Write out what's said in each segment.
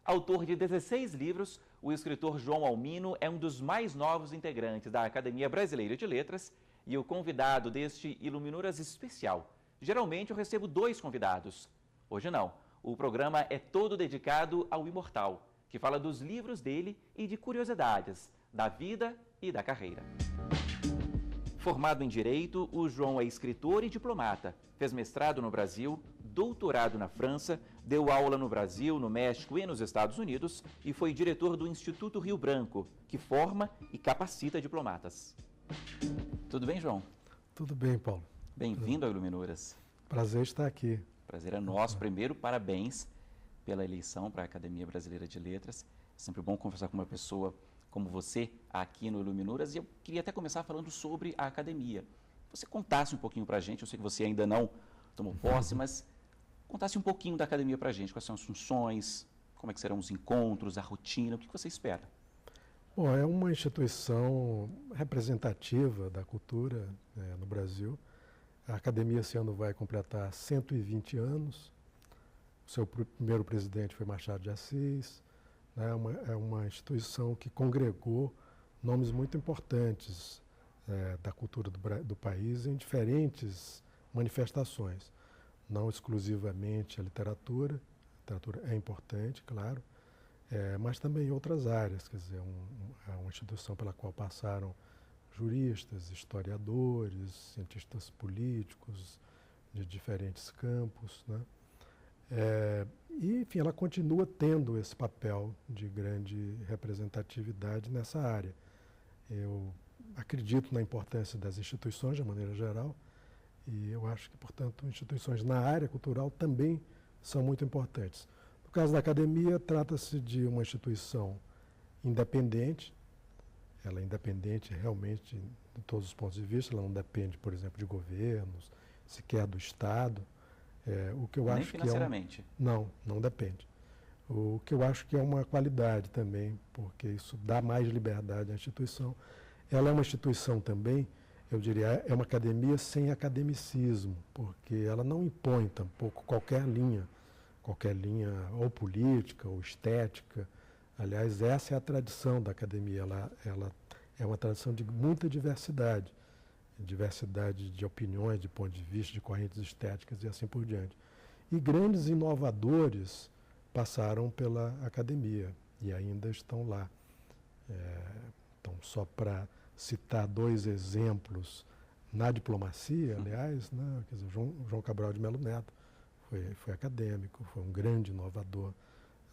Autor de 16 livros, o escritor João Almino é um dos mais novos integrantes da Academia Brasileira de Letras e o convidado deste Iluminuras especial. Geralmente eu recebo 2 convidados. Hoje não. O programa é todo dedicado ao imortal, que fala dos livros dele e de curiosidades da vida e da carreira. Formado em Direito, o João é escritor e diplomata. Fez mestrado no Brasil, doutorado na França, deu aula no Brasil, no México e nos Estados Unidos e foi diretor do Instituto Rio Branco, que forma e capacita diplomatas. Tudo bem, João? Tudo bem, Paulo. Bem-vindo ao Iluminuras. Prazer estar aqui. Prazer é nosso. Primeiro, parabéns pela eleição para a Academia Brasileira de Letras. É sempre bom conversar com uma pessoa como você aqui no Iluminuras, e eu queria até começar falando sobre a academia. Você contasse um pouquinho para a gente, eu sei que você ainda não tomou posse, mas contasse um pouquinho da academia para a gente, quais são as funções, como é que serão os encontros, a rotina, o que você espera? Bom, é uma instituição representativa da cultura no Brasil. A academia esse ano vai completar 120 anos. O seu primeiro presidente foi Machado de Assis. É uma instituição que congregou nomes muito importantes da cultura do país em diferentes manifestações, não exclusivamente a literatura é importante, claro, mas também em outras áreas, quer dizer, é uma instituição pela qual passaram juristas, historiadores, cientistas políticos de diferentes campos, né? E, enfim, ela continua tendo esse papel de grande representatividade nessa área. Eu acredito na importância das instituições, de maneira geral, e eu acho que, portanto, instituições na área cultural também são muito importantes. No caso da academia, trata-se de uma instituição independente. Ela é independente realmente de todos os pontos de vista. Ela não depende, por exemplo, de governos, sequer do Estado. O que eu Nem acho financeiramente? Que não depende. O que eu acho que é uma qualidade também, porque isso dá mais liberdade à instituição. Ela é uma instituição também, eu diria, é uma academia sem academicismo, porque ela não impõe tampouco qualquer linha ou política ou estética. Aliás, essa é a tradição da academia, ela é uma tradição de muita diversidade de opiniões, de pontos de vista, de correntes estéticas e assim por diante. E grandes inovadores passaram pela academia e ainda estão lá. Então, só para citar 2 exemplos na diplomacia, aliás, né, quer dizer, João Cabral de Melo Neto foi acadêmico, foi um grande inovador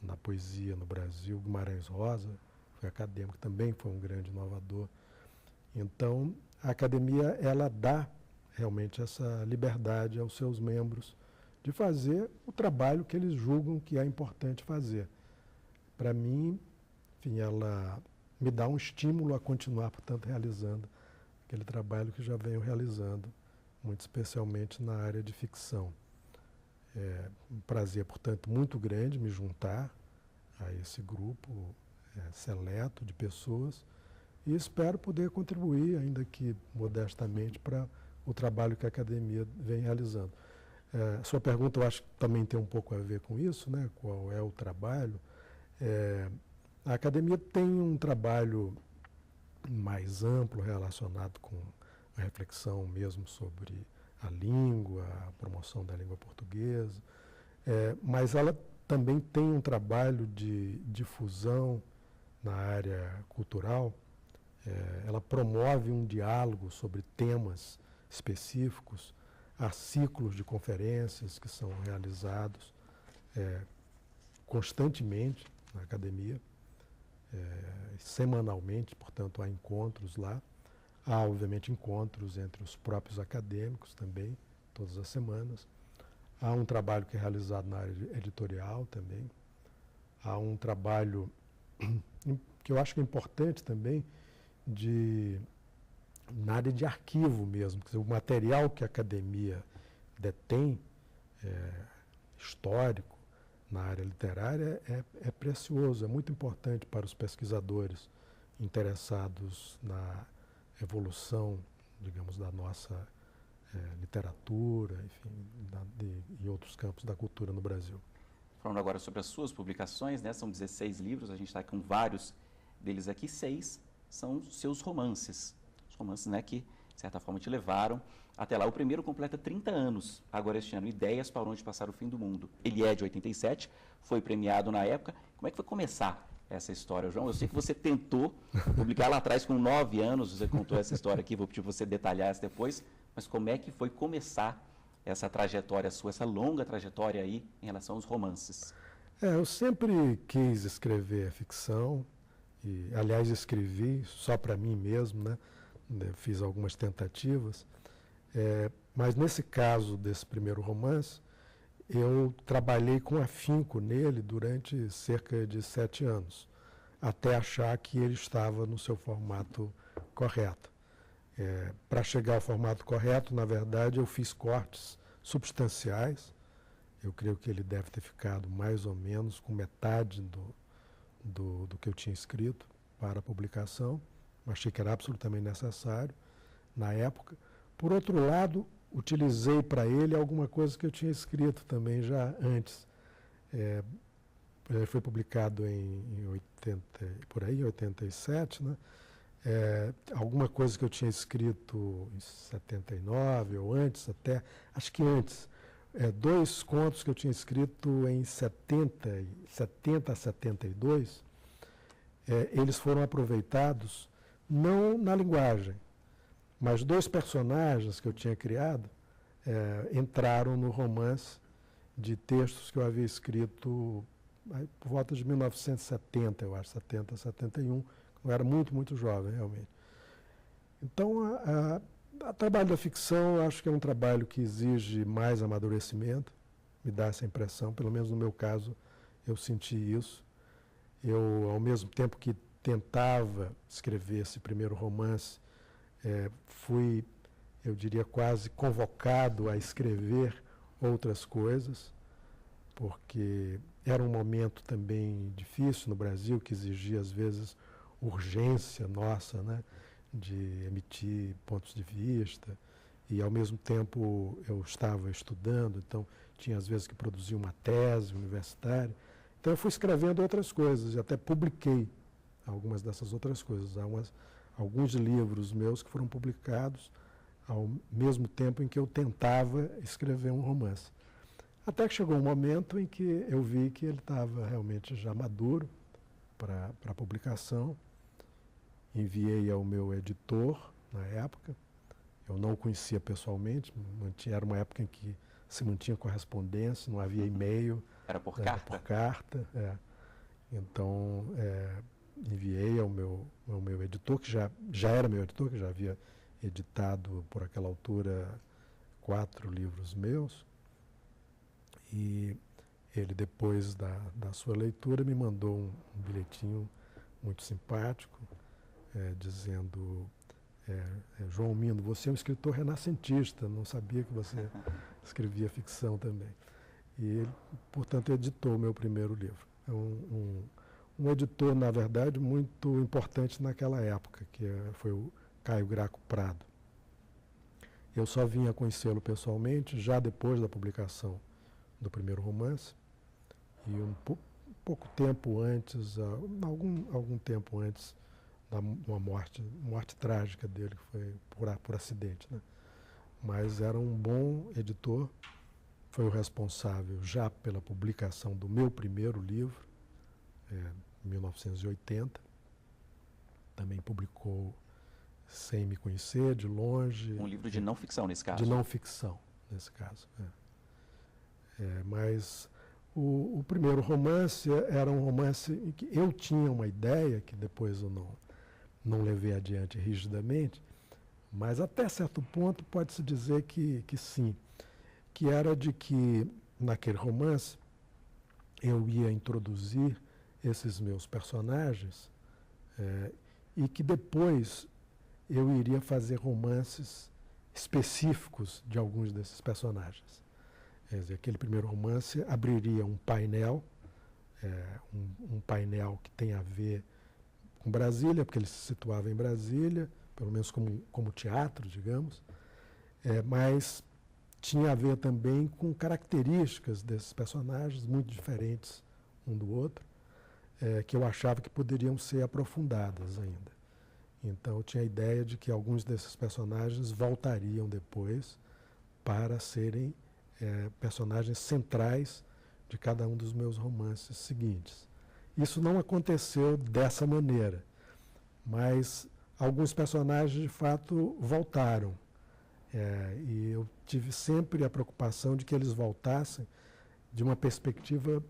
na poesia no Brasil. Guimarães Rosa foi acadêmico, também foi um grande inovador. Então, a academia, ela dá realmente essa liberdade aos seus membros de fazer o trabalho que eles julgam que é importante fazer. Para mim, enfim, ela me dá um estímulo a continuar, portanto, realizando aquele trabalho que já venho realizando, muito especialmente na área de ficção. É um prazer, portanto, muito grande me juntar a esse grupo seleto de pessoas, e espero poder contribuir, ainda que modestamente, para o trabalho que a academia vem realizando. Sua pergunta, eu acho que também tem um pouco a ver com isso, né? Qual é o trabalho? A academia tem um trabalho mais amplo relacionado com a reflexão mesmo sobre a língua, a promoção da língua portuguesa, mas ela também tem um trabalho de difusão na área cultural. Ela promove um diálogo sobre temas específicos, há ciclos de conferências que são realizados constantemente na academia, semanalmente, portanto, há encontros lá. Há, obviamente, encontros entre os próprios acadêmicos também, todas as semanas. Há um trabalho que é realizado na área editorial também. Há um trabalho que eu acho que é importante também, na área de arquivo mesmo. Quer dizer, o material que a academia detém, histórico, na área literária, é precioso, é muito importante para os pesquisadores interessados na evolução, digamos, da nossa literatura, enfim, e outros campos da cultura no Brasil. Falando agora sobre as suas publicações, né? São 16 livros, a gente está com vários deles aqui, 6 são seus romances. Os romances, né, que, de certa forma, te levaram até lá. O primeiro completa 30 anos, agora este ano, Ideias para Onde Passar o Fim do Mundo. Ele é de 87, foi premiado na época. Como é que foi começar essa história, João? Eu sei que você tentou publicar lá atrás com 9 anos, você contou essa história aqui, vou pedir você detalhar essa depois, mas como é que foi começar essa trajetória sua, essa longa trajetória aí em relação aos romances? Eu sempre quis escrever ficção, e aliás escrevi só para mim mesmo, né? Fiz algumas tentativas, mas nesse caso desse primeiro romance, eu trabalhei com afinco nele durante cerca de 7 anos, até achar que ele estava no seu formato correto. Para chegar ao formato correto, na verdade, eu fiz cortes substanciais. Eu creio que ele deve ter ficado mais ou menos com metade do que eu tinha escrito para a publicação. Achei que era absolutamente necessário na época. Por outro lado, utilizei para ele alguma coisa que eu tinha escrito também já antes. Ele foi publicado em 87, né? Alguma coisa que eu tinha escrito em 79 ou antes até, acho que antes. 2 contos que eu tinha escrito em 70 a 72, eles foram aproveitados não na linguagem, mas 2 personagens que eu tinha criado entraram no romance de textos que eu havia escrito por volta de 1970, eu acho, 70, 71, eu era muito, muito jovem, realmente. Então, o trabalho da ficção, eu acho que é um trabalho que exige mais amadurecimento, me dá essa impressão, pelo menos no meu caso, eu senti isso. Eu, ao mesmo tempo que tentava escrever esse primeiro romance, fui, eu diria, quase convocado a escrever outras coisas, porque era um momento também difícil no Brasil, que exigia, às vezes, urgência nossa, né, de emitir pontos de vista, e, ao mesmo tempo, eu estava estudando, então tinha, às vezes, que produzir uma tese universitária. Então, eu fui escrevendo outras coisas, e até publiquei algumas dessas outras coisas. Há alguns livros meus que foram publicados ao mesmo tempo em que eu tentava escrever um romance. Até que chegou um momento em que eu vi que ele estava realmente já maduro para a publicação. Enviei ao meu editor, na época. Eu não o conhecia pessoalmente, era uma época em que se mantinha correspondência, não havia e-mail. Era por carta? Por carta, Então, enviei ao meu editor, que já era meu editor, que já havia editado, por aquela altura, 4 livros meus. E ele, depois da sua leitura, me mandou um bilhetinho muito simpático, dizendo: João Almino, você é um escritor renascentista, não sabia que você escrevia ficção também. E ele, portanto, editou o meu primeiro livro. É um editor, na verdade, muito importante naquela época, que foi o Caio Graco Prado. Eu só vim a conhecê-lo pessoalmente já depois da publicação do primeiro romance, e pouco tempo antes, algum tempo antes da uma morte trágica dele, que foi por acidente, né? Mas era um bom editor, foi o responsável já pela publicação do meu primeiro livro, em 1980. Também publicou Sem Me Conhecer, De Longe. Um livro de não ficção, nesse caso? De não ficção, nesse caso. Mas o primeiro romance era um romance em que eu tinha uma ideia, que depois eu não levei adiante rigidamente, mas até certo ponto pode-se dizer que sim, que era de que, naquele romance, eu ia introduzir esses meus personagens e que depois eu iria fazer romances específicos de alguns desses personagens. Quer dizer, aquele primeiro romance abriria um painel, um painel que tem a ver com Brasília, porque ele se situava em Brasília, pelo menos como teatro, digamos, mas tinha a ver também com características desses personagens muito diferentes um do outro, que eu achava que poderiam ser aprofundadas ainda. Então eu tinha a ideia de que alguns desses personagens voltariam depois para serem personagens centrais de cada um dos meus romances seguintes. Isso não aconteceu dessa maneira, mas alguns personagens de fato voltaram. E eu tive sempre a preocupação de que eles voltassem de uma perspectiva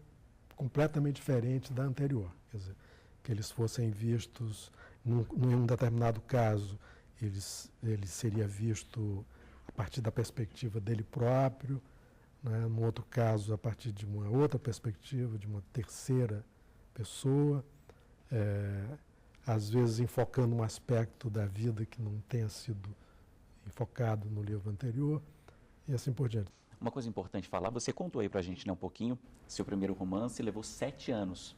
completamente diferente da anterior. Quer dizer, que eles fossem vistos, em um determinado caso, ele seria visto a partir da perspectiva dele próprio, né? No outro caso, a partir de uma outra perspectiva, de uma terceira pessoa, às vezes enfocando um aspecto da vida que não tenha sido enfocado no livro anterior, e assim por diante. Uma coisa importante falar, você contou aí pra gente, né, um pouquinho, seu primeiro romance levou 7 anos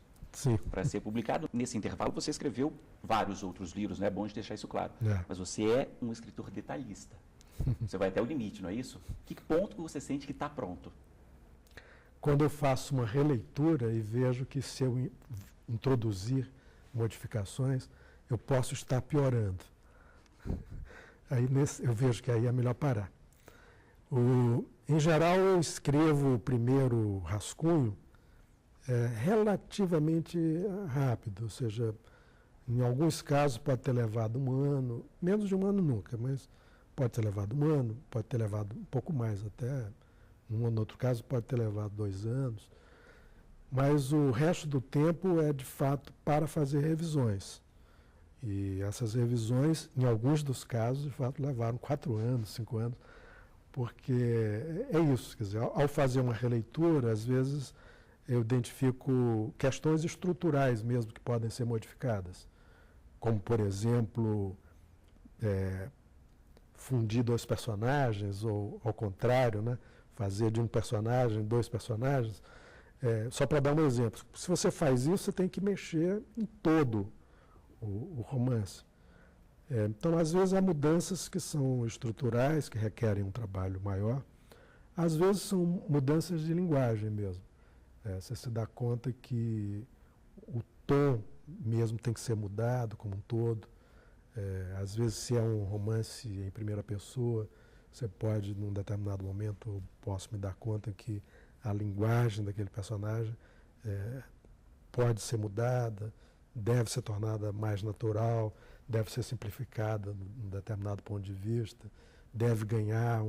para ser publicado. Nesse intervalo você escreveu vários outros livros, né? É bom de deixar isso claro. Mas você é um escritor detalhista. Você vai até o limite, não é isso? Que ponto que você sente que está pronto? Quando eu faço uma releitura e vejo que se eu introduzir modificações, eu posso estar piorando. Aí eu vejo que aí é melhor parar. Em geral, eu escrevo o primeiro rascunho relativamente rápido, ou seja, em alguns casos pode ter levado um ano, menos de um ano nunca, mas pode ter levado um ano, pode ter levado um pouco mais até, num ou outro caso pode ter levado 2 anos, mas o resto do tempo é de fato para fazer revisões. E essas revisões, em alguns dos casos, de fato, levaram 4 anos, 5 anos, porque é isso, quer dizer, ao fazer uma releitura, às vezes eu identifico questões estruturais mesmo que podem ser modificadas, como, por exemplo, fundir 2 personagens, ou ao contrário, né, fazer de um personagem 2 personagens. Só para dar um exemplo, se você faz isso, você tem que mexer em todo o romance. Então, às vezes, há mudanças que são estruturais, que requerem um trabalho maior. Às vezes, são mudanças de linguagem mesmo. Você se dá conta que o tom mesmo tem que ser mudado como um todo. Às vezes, se é um romance em primeira pessoa, você pode, num determinado momento, eu posso me dar conta que a linguagem daquele personagem pode ser mudada, deve ser tornada mais natural, deve ser simplificada num determinado ponto de vista, deve ganhar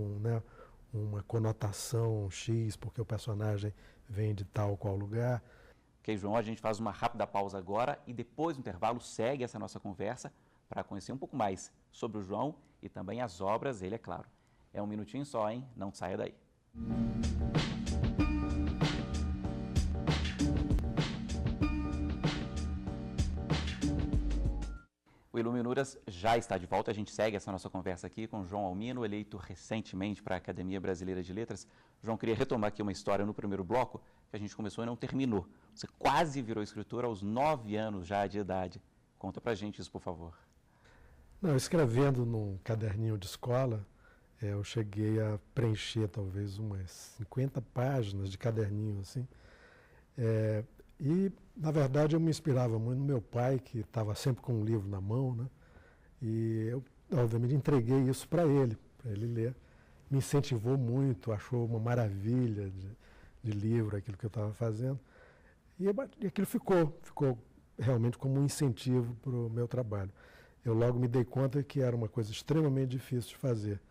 uma conotação X, porque o personagem vem de tal ou qual lugar. Ok, João, a gente faz uma rápida pausa agora e depois do intervalo segue essa nossa conversa para conhecer um pouco mais sobre o João e também as obras, ele é claro. É um minutinho só, hein? Não saia daí. O Iluminuras já está de volta, a gente segue essa nossa conversa aqui com João Almino, eleito recentemente para a Academia Brasileira de Letras. João, queria retomar aqui uma história no primeiro bloco, que a gente começou e não terminou. Você quase virou escritor aos 9 anos já de idade. Conta pra gente isso, por favor. Não, escrevendo num caderninho de escola, eu cheguei a preencher talvez umas 50 páginas de caderninho, assim. E, na verdade, eu me inspirava muito no meu pai, que estava sempre com um livro na mão, né? E eu, obviamente, entreguei isso para ele ler. Me incentivou muito, achou uma maravilha de livro, aquilo que eu estava fazendo. E aquilo ficou realmente como um incentivo para o meu trabalho. Eu logo me dei conta que era uma coisa extremamente difícil de fazer.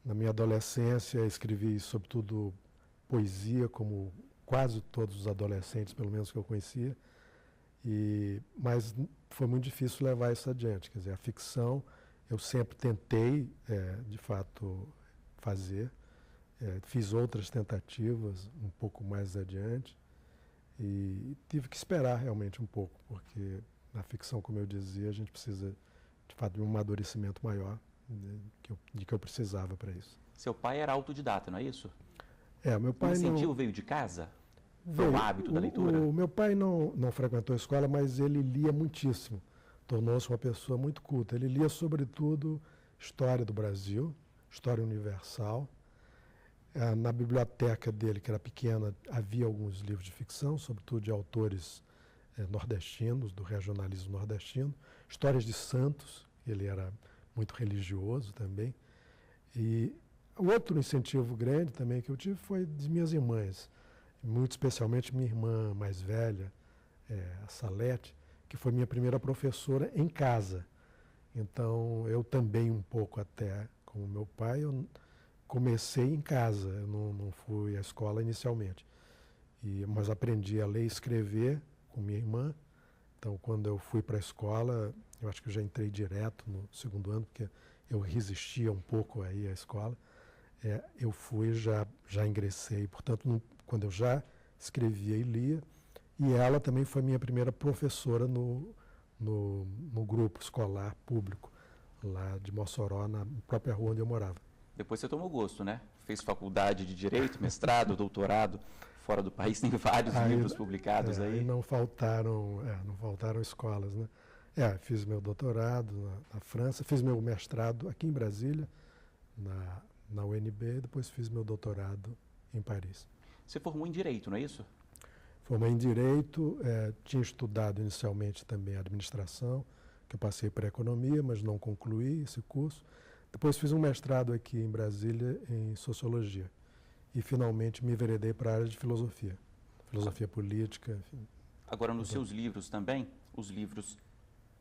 Na minha adolescência, escrevi, sobretudo, poesia, como quase todos os adolescentes, pelo menos que eu conhecia, mas foi muito difícil levar isso adiante. Quer dizer, a ficção eu sempre tentei, de fato, fazer. Fiz outras tentativas um pouco mais adiante e tive que esperar realmente um pouco, porque na ficção, como eu dizia, a gente precisa, de fato, de um amadurecimento maior de que eu precisava para isso. Seu pai era autodidata, não é isso? Meu pai o incentivo veio de casa? Foi um hábito da leitura? O meu pai não frequentou a escola, mas ele lia muitíssimo. Tornou-se uma pessoa muito culta. Ele lia, sobretudo, história do Brasil, história universal. Na biblioteca dele, que era pequena, havia alguns livros de ficção, sobretudo de autores nordestinos, do regionalismo nordestino, histórias de santos, ele era muito religioso também. E outro incentivo grande também que eu tive foi de minhas irmãs, muito especialmente minha irmã mais velha, a Salete, que foi minha primeira professora em casa. Então, eu também um pouco até, como meu pai, eu comecei em casa, eu não fui à escola inicialmente. Mas aprendi a ler e escrever com minha irmã. Então, quando eu fui para a escola, eu acho que eu já entrei direto no segundo ano, porque eu resistia um pouco aí à escola. Eu fui, já ingressei, portanto, quando eu já escrevia e lia, e ela também foi minha primeira professora no grupo escolar público, lá de Mossoró, na própria rua onde eu morava. Depois você tomou gosto, né? Fez faculdade de Direito, mestrado, doutorado, fora do país, tem vários livros publicados aí. Não faltaram escolas, né? Fiz meu doutorado na França, fiz meu mestrado aqui em Brasília, na UNB, depois fiz meu doutorado em Paris. Você formou em Direito, não é isso? Formei em Direito, tinha estudado inicialmente também Administração, que eu passei para Economia, mas não concluí esse curso. Depois fiz um mestrado aqui em Brasília em Sociologia. E finalmente me enveredei para a área de Filosofia. Filosofia política, enfim. Agora, nos seus livros também, os livros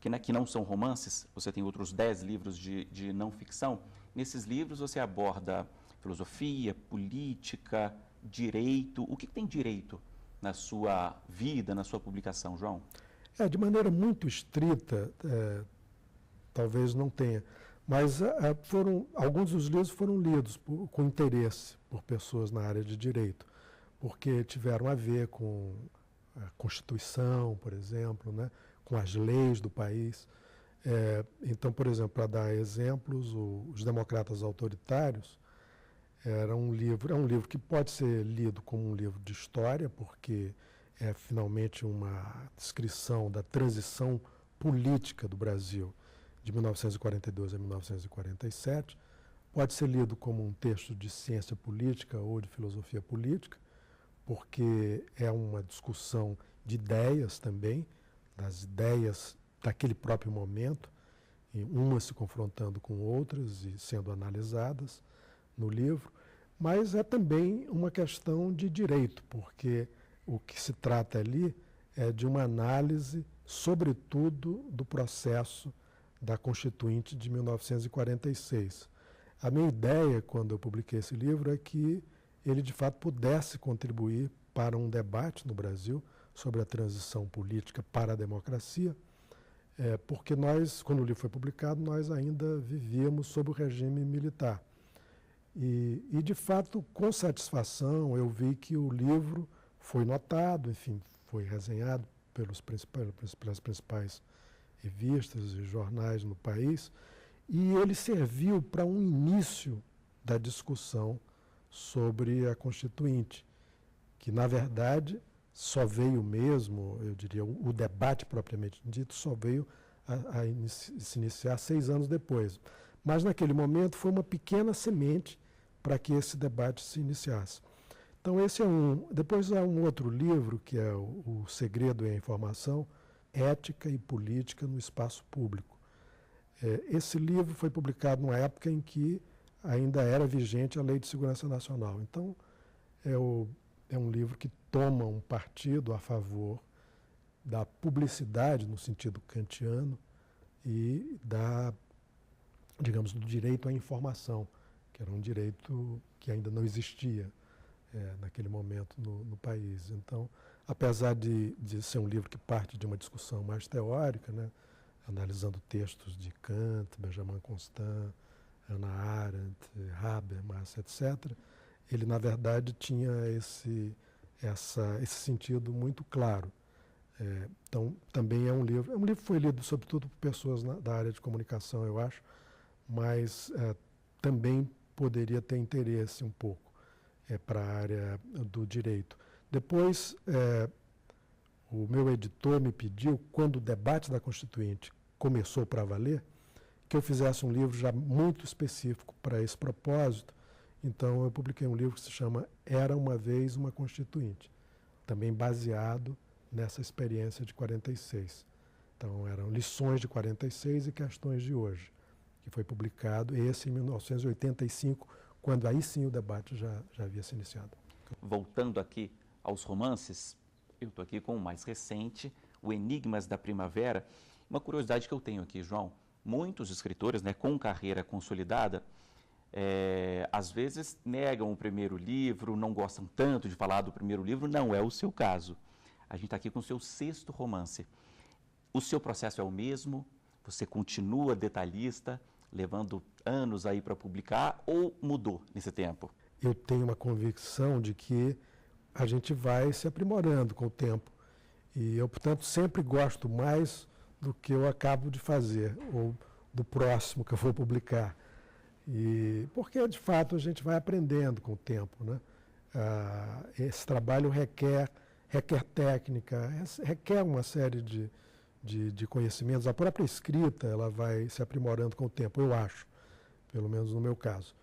que não são romances, você tem outros 10 livros de não ficção. Nesses livros você aborda filosofia, política, direito. O que tem direito na sua vida, na sua publicação, João? De maneira muito estrita, talvez não tenha, mas alguns dos livros foram lidos com interesse por pessoas na área de direito, porque tiveram a ver com a Constituição, por exemplo, né, com as leis do país. Então, por exemplo, para dar exemplos, Os Democratas Autoritários é um livro que pode ser lido como um livro de história, porque é finalmente uma descrição da transição política do Brasil de 1942 a 1947. Pode ser lido como um texto de ciência política ou de filosofia política, porque é uma discussão de ideias também, das ideias daquele próprio momento, e umas se confrontando com outras e sendo analisadas no livro, mas é também uma questão de direito, porque o que se trata ali é de uma análise, sobretudo, do processo da Constituinte de 1946. A minha ideia, quando eu publiquei esse livro, é que ele, de fato, pudesse contribuir para um debate no Brasil sobre a transição política para a democracia, porque nós, quando o livro foi publicado, nós ainda vivíamos sob o regime militar. E, de fato, com satisfação, eu vi que o livro foi notado, enfim, foi resenhado pelas principais revistas e jornais no país, e ele serviu para um início da discussão sobre a Constituinte, que, na verdade, só veio mesmo, eu diria, o debate propriamente dito, só veio a se iniciar 6 anos depois. Mas, naquele momento, foi uma pequena semente para que esse debate se iniciasse. Então, esse é um. Depois há um outro livro, que é o Segredo e a Informação, Ética e Política no Espaço Público. Esse livro foi publicado numa época em que ainda era vigente a Lei de Segurança Nacional. Então, é um livro que toma um partido a favor da publicidade, no sentido kantiano, e digamos, do direito à informação, que era um direito que ainda não existia naquele momento no país. Então, apesar de ser um livro que parte de uma discussão mais teórica, né, analisando textos de Kant, Benjamin Constant, Hannah Arendt, Habermas, etc., ele, na verdade, tinha esse sentido muito claro. Então, também é um livro que foi lido, sobretudo, por pessoas da área de comunicação, eu acho, mas também poderia ter interesse um pouco para a área do direito. Depois, o meu editor me pediu, quando o debate da Constituinte começou para valer, que eu fizesse um livro já muito específico para esse propósito. Então eu publiquei um livro que se chama Era uma Vez uma Constituinte, também baseado nessa experiência de 46. Então eram lições de 46 e questões de hoje, que foi publicado esse em 1985, quando aí sim o debate já havia se iniciado. Voltando aqui aos romances, eu estou aqui com o mais recente, o Enigmas da Primavera. Uma curiosidade que eu tenho aqui, João, muitos escritores, né, com carreira consolidada, às vezes negam o primeiro livro, não gostam tanto de falar do primeiro livro, não é o seu caso. A gente está aqui com o seu 6º romance. O seu processo é o mesmo? Você continua detalhista, levando anos aí para publicar, ou mudou nesse tempo? Eu tenho uma convicção de que a gente vai se aprimorando com o tempo. E eu, portanto, sempre gosto mais do que eu acabo de fazer, ou do próximo que eu vou publicar. E porque, de fato, a gente vai aprendendo com o tempo, né? Esse trabalho requer técnica, requer uma série de conhecimentos. A própria escrita ela vai se aprimorando com o tempo, eu acho, pelo menos no meu caso.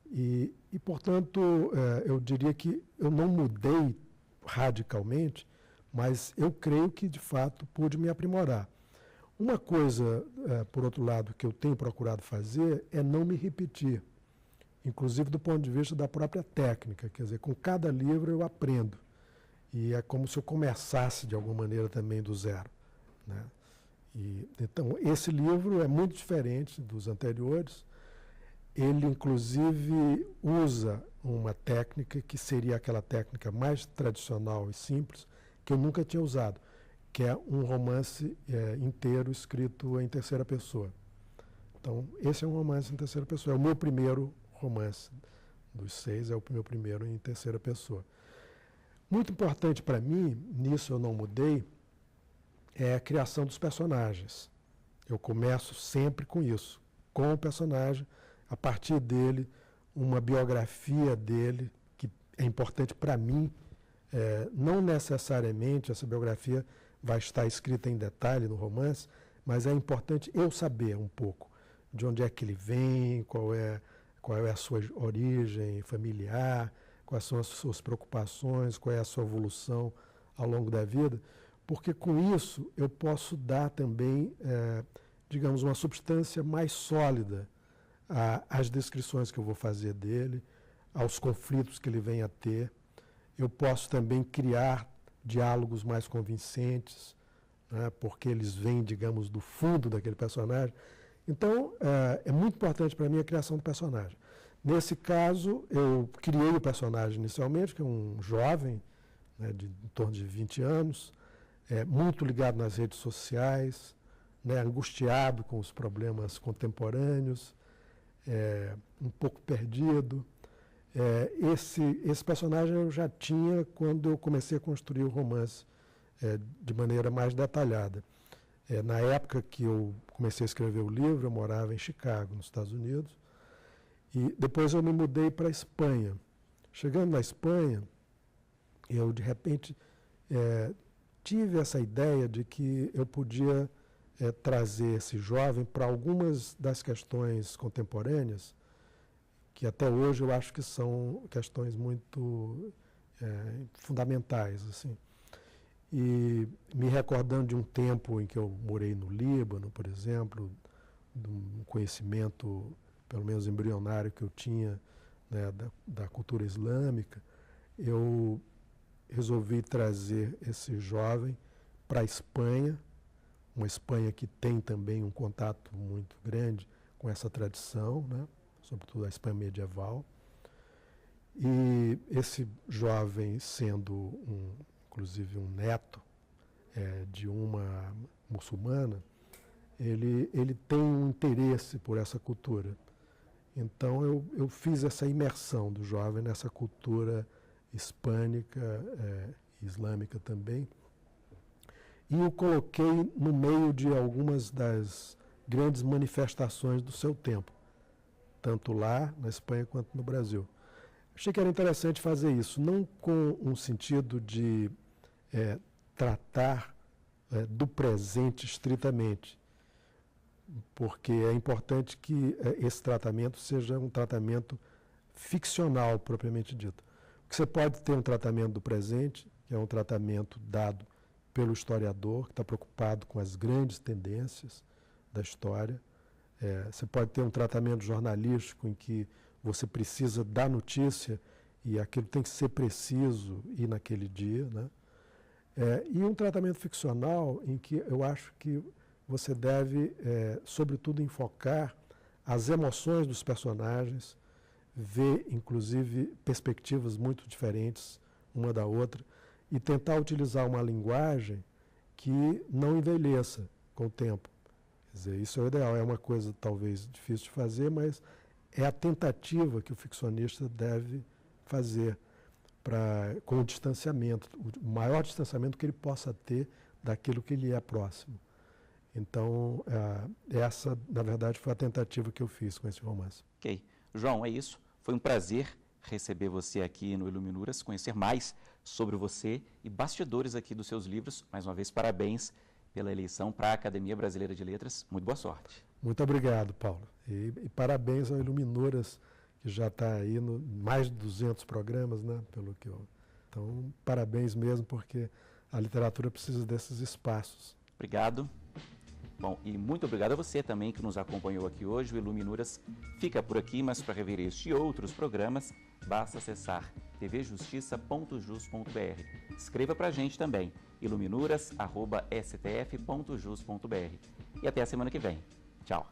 E portanto, eu diria que eu não mudei radicalmente, mas eu creio que, de fato, pude me aprimorar. Uma coisa, por outro lado, que eu tenho procurado fazer é não me repetir, inclusive do ponto de vista da própria técnica. Quer dizer, com cada livro eu aprendo. E é como se eu começasse, de alguma maneira, também do zero, né? Então, esse livro é muito diferente dos anteriores. Ele, inclusive, usa uma técnica que seria aquela técnica mais tradicional e simples, que eu nunca tinha usado, que é um romance inteiro escrito em terceira pessoa. Então, esse é um romance em terceira pessoa. É o meu primeiro romance dos 6, é o meu primeiro em terceira pessoa. Muito importante para mim, nisso eu não mudei, é a criação dos personagens. Eu começo sempre com isso, com o personagem, a partir dele, uma biografia dele, que é importante para mim. Não necessariamente essa biografia vai estar escrita em detalhe no romance, mas é importante eu saber um pouco de onde é que ele vem, qual é a sua origem familiar, quais são as suas preocupações, qual é a sua evolução ao longo da vida, porque com isso eu posso dar também, digamos, uma substância mais sólida às descrições que eu vou fazer dele, aos conflitos que ele vem a ter. Eu posso também criar diálogos mais convincentes, né, porque eles vêm, digamos, do fundo daquele personagem. Então, é muito importante para mim a criação do personagem. Nesse caso, eu criei o personagem inicialmente, que é um jovem, né, em torno de 20 anos, muito ligado nas redes sociais, né, angustiado com os problemas contemporâneos, um pouco perdido. Esse personagem eu já tinha quando eu comecei a construir o romance de maneira mais detalhada. Na época que eu comecei a escrever o livro, eu morava em Chicago, nos Estados Unidos, e depois eu me mudei para a Espanha. Chegando na Espanha, eu de repente tive essa ideia de que eu podia trazer esse jovem para algumas das questões contemporâneas, que até hoje eu acho que são questões muito fundamentais, assim. E me recordando de um tempo em que eu morei no Líbano, por exemplo, de um conhecimento, pelo menos embrionário, que eu tinha, né, da cultura islâmica, eu resolvi trazer esse jovem para a Espanha, uma Espanha que tem também um contato muito grande com essa tradição, né, sobretudo a Espanha medieval. E esse jovem, sendo inclusive um neto de uma muçulmana, ele tem um interesse por essa cultura. Então eu fiz essa imersão do jovem nessa cultura hispânica, islâmica também, e o coloquei no meio de algumas das grandes manifestações do seu tempo, tanto lá na Espanha quanto no Brasil. Achei que era interessante fazer isso, não com um sentido de tratar do presente estritamente, porque é importante que esse tratamento seja um tratamento ficcional propriamente dito. Porque você pode ter um tratamento do presente, que é um tratamento dado pelo historiador, que está preocupado com as grandes tendências da história. Você pode ter um tratamento jornalístico em que você precisa dar notícia e aquilo tem que ser preciso e naquele dia, né? E um tratamento ficcional em que eu acho que você deve, sobretudo, enfocar as emoções dos personagens, ver, inclusive, perspectivas muito diferentes uma da outra e tentar utilizar uma linguagem que não envelheça com o tempo. Quer dizer, isso é o ideal, é uma coisa talvez difícil de fazer, mas é a tentativa que o ficcionista deve fazer com o distanciamento, o maior distanciamento que ele possa ter daquilo que lhe é próximo. Então, essa, na verdade, foi a tentativa que eu fiz com esse romance. Ok. João, é isso. Foi um prazer receber você aqui no Iluminuras, conhecer mais sobre você e bastidores aqui dos seus livros. Mais uma vez, parabéns pela eleição para a Academia Brasileira de Letras. Muito boa sorte. Muito obrigado, Paulo. E parabéns ao Iluminuras, que já está aí no mais de 200 programas, né? Então, parabéns mesmo, porque a literatura precisa desses espaços. Obrigado. Bom, e muito obrigado a você também que nos acompanhou aqui hoje. O Iluminuras fica por aqui, mas para rever este e outros programas, basta acessar tvjustiça.jus.br. Escreva para a gente também, iluminuras@stf.jus.br. E até a semana que vem. Tchau.